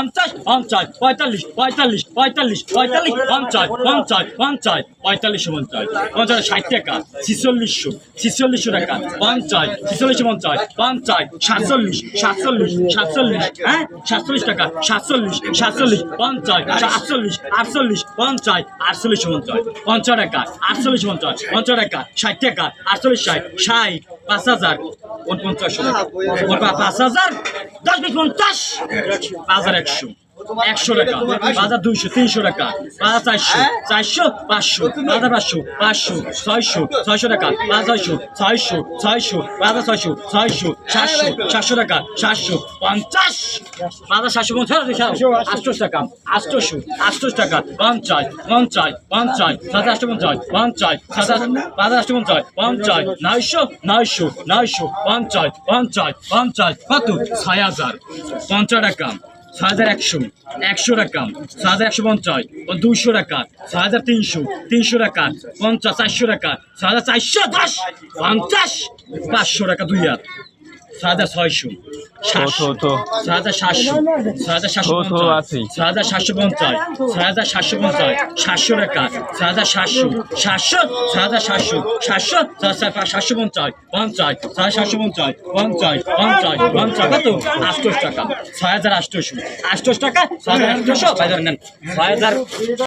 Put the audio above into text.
পঞ্চাশ পঞ্চাশ পঁয়তাল্লিশ পঁয়তাল্লিশ পঁয়তাল্লিশ পঁয়তাল্লিশ পঞ্চাশ পঞ্চাশ পঞ্চাশ পঁয়তাল্লিশ পঞ্চাশ পঞ্চাশ 60 টাকা 4600 টাকা পঞ্চাশ 46 পঞ্চাশ পঞ্চাশ 47 47 47 হ্যাঁ 47 টাকা 47 47 পঞ্চাশ 48 48 পঞ্চাশ 48 পঞ্চাশ 50 টাকা 48 পঞ্চাশ 50 টাকা 60 টাকা 48 60 60 5000 49 টাকা 5000 10 50 5100 100 টাকা 5200 300 টাকা 400 400 500 500 500 600 600 টাকা 600 600 600 600 600 700 700 টাকা 700 50 750 800 টাকা 800 800 টাকা 50 50 50 750 50 750 50 900 900 900 50 50 50 কত 6000 50 টাকা 6100 100 টাকা 6150 200 টাকা 6300 300 টাকা 50 400 টাকা 6410 50 500 টাকা 2000 6600 700 6700 6750 6750 6750 700 টাকা 6700 700 6700 700 750 50 750 50 50 50 কত 800 টাকা 6800 800 টাকা 6800 বাজার নেন 6000